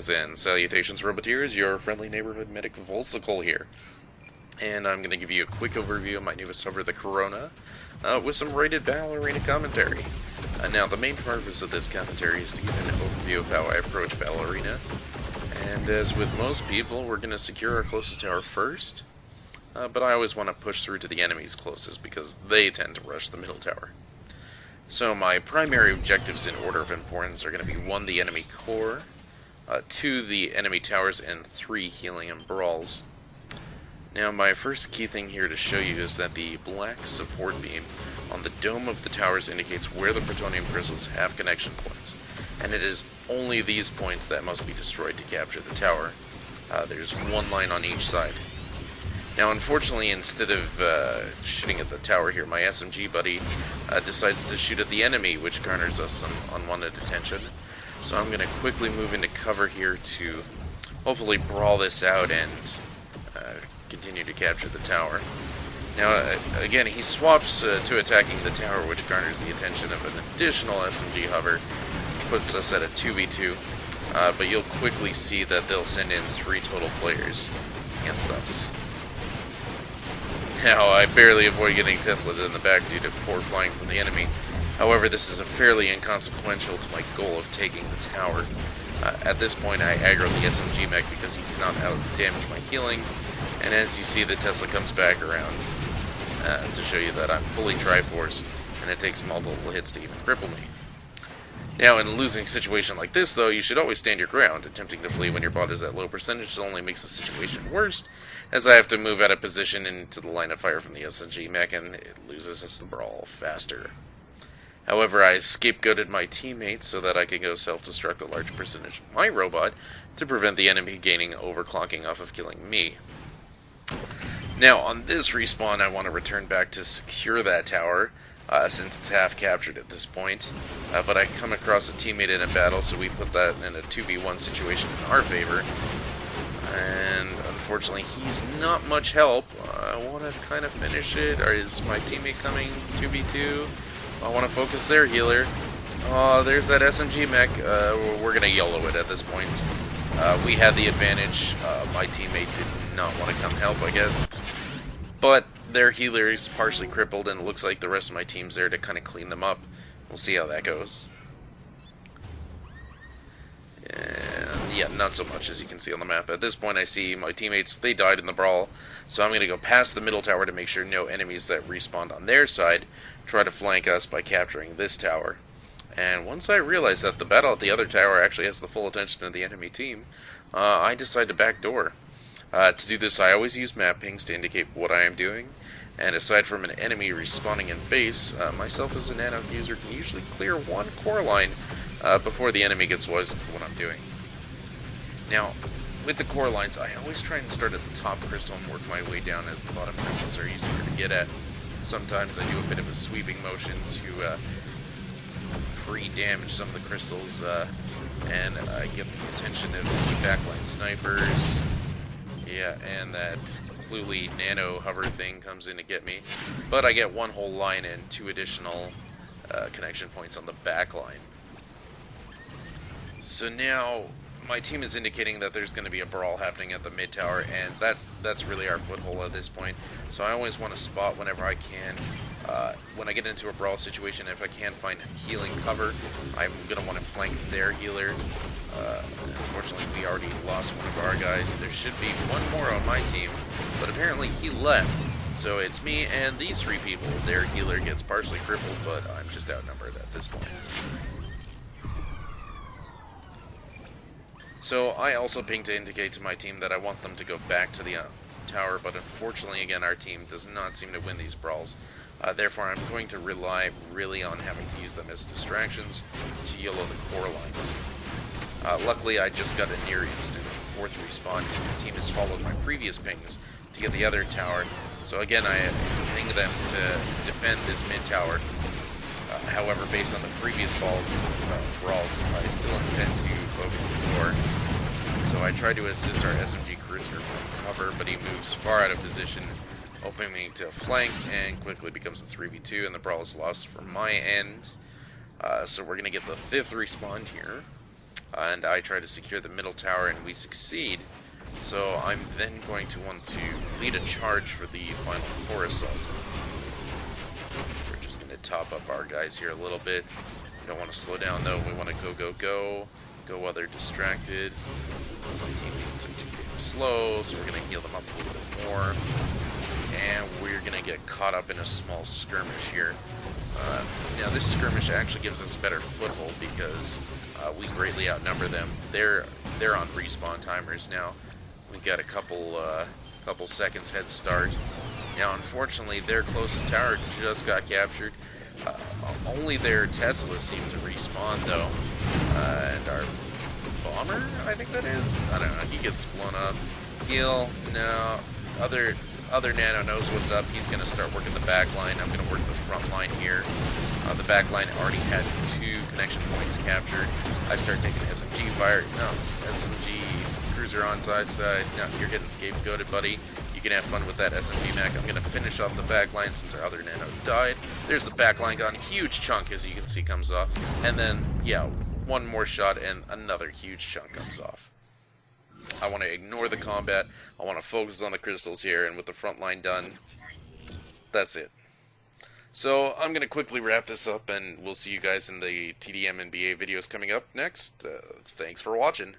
Greetings and salutations, Roboteers. Your friendly neighborhood medic Voltsicle here. And I'm going to give you a quick overview of my newest hover, the Carona, with some rated battle arena commentary. Now, the main purpose of this commentary is to give an overview of how I approach battle arena. And as with most people, we're going to secure our closest tower first. But I always want to push through to the enemies closest because they tend to rush the middle tower. So my primary objectives in order of importance are going to be 1, the enemy core, 2, the enemy towers, and 3, healing and brawls. Now my first key thing here to show you is that the black support beam on the dome of the towers indicates where the plutonium crystals have connection points, and it is only these points that must be destroyed to capture the tower. There's one line on each side. Now, unfortunately, instead of shooting at the tower here, my SMG buddy decides to shoot at the enemy, which garners us some unwanted attention. So I'm going to quickly move into cover here to hopefully brawl this out and continue to capture the tower. Now, again, he swaps to attacking the tower, which garners the attention of an additional SMG hover, which puts us at a 2v2. But you'll quickly see that they'll send in 3 total players against us. Now, I barely avoid getting Tesla'd in the back due to poor flying from the enemy. However, this is fairly inconsequential to my goal of taking the tower. At this point, I aggro the SMG mech because he cannot out-damage my healing, and as you see, the Tesla comes back around to show you that I'm fully Triforced, and it takes multiple hits to even cripple me. Now, in a losing situation like this, though, you should always stand your ground. Attempting to flee when your bot is at low percentage only makes the situation worse, as I have to move out of position into the line of fire from the SMG mech, and it loses us the brawl faster. However, I scapegoated my teammates so that I could go self-destruct a large percentage of my robot to prevent the enemy gaining overclocking off of killing me. Now, on this respawn, I want to return back to secure that tower, since it's half captured at this point. But I come across a teammate in a battle, so we put that in a 2v1 situation in our favor. And unfortunately, he's not much help. I want to kind of finish it. Or is my teammate coming 2v2? I want to focus their healer. Oh, there's that SMG mech. We're going to YOLO it at this point. We had the advantage. My teammate did not want to come help, I guess. But their healer is partially crippled, and it looks like the rest of my team's there to kind of clean them up. We'll see how that goes. And yeah, not so much, as you can see on the map. At this point, I see my teammates, they died in the brawl, so I'm going to go past the middle tower to make sure no enemies that respawned on their side try to flank us by capturing this tower. And once I realize that the battle at the other tower actually has the full attention of the enemy team, I decide to backdoor. To do this, I always use map pings to indicate what I am doing, and aside from an enemy respawning in base, myself as a Nano user can usually clear one core line before the enemy gets wise to what I'm doing. Now, with the core lines, I always try and start at the top crystal and work my way down, as the bottom crystals are easier to get at. Sometimes I do a bit of a sweeping motion to pre-damage some of the crystals, and I get the attention of the backline snipers. Yeah, and that Cluely Nano hover thing comes in to get me. But I get one whole line and 2 additional connection points on the back line. So now my team is indicating that there's going to be a brawl happening at the mid tower, and that's really our foothold at this point. So I always want to spot whenever I can. When I get into a brawl situation, if I can't find healing cover, I'm going to want to flank their healer. Unfortunately, we already lost one of our guys. There should be one more on my team, but apparently he left. So it's me and these 3 people. Their healer gets partially crippled, but I'm just outnumbered at this point. So I also ping to indicate to my team that I want them to go back to the tower, but unfortunately, again, our team does not seem to win these brawls. Therefore, I'm going to rely really on having to use them as distractions to YOLO the core lines. Luckily, I just got a near instant 4th respawn, and the team has followed my previous pings to get the other tower. So again, I ping them to defend this mid tower. However, based on the previous brawls, I still intend to focus the core. So I try to assist our SMG cruiser from cover, but he moves far out of position, opening me to flank, and quickly becomes a 3v2, and the brawl is lost from my end. So we're going to get the 5th respawn here. and I try to secure the middle tower, and we succeed. So I'm then going to want to lead a charge for the final core assault. We're just going to top up our guys here a little bit. We don't want to slow down though. We want to go while they're distracted. My teammates are too damn slow, so we're going to heal them up a little bit more. And we're going to get caught up in a small skirmish here. Now this skirmish actually gives us a better foothold because we greatly outnumber them. They're on respawn timers now. We've got a couple seconds head start. Now unfortunately their closest tower just got captured. Only their Tesla seemed to respawn though. And our bomber, I think that is? I don't know, he gets blown up. Heal, no. Other Nano knows what's up. He's going to start working the back line. I'm going to work the front line here. The back line already had 2 connection points captured. I start taking SMG fire. No, SMG cruiser on side. No, you're getting scapegoated, buddy. You can have fun with that SMG mech. I'm going to finish off the back line since our other Nano died. There's the back line gone. Huge chunk, as you can see, comes off. And then, yeah, one more shot and another huge chunk comes off. I want to ignore the combat. I want to focus on the crystals here, and with the front line done, that's it. So I'm going to quickly wrap this up, and we'll see you guys in the TDM and BA videos coming up next. Thanks for watching.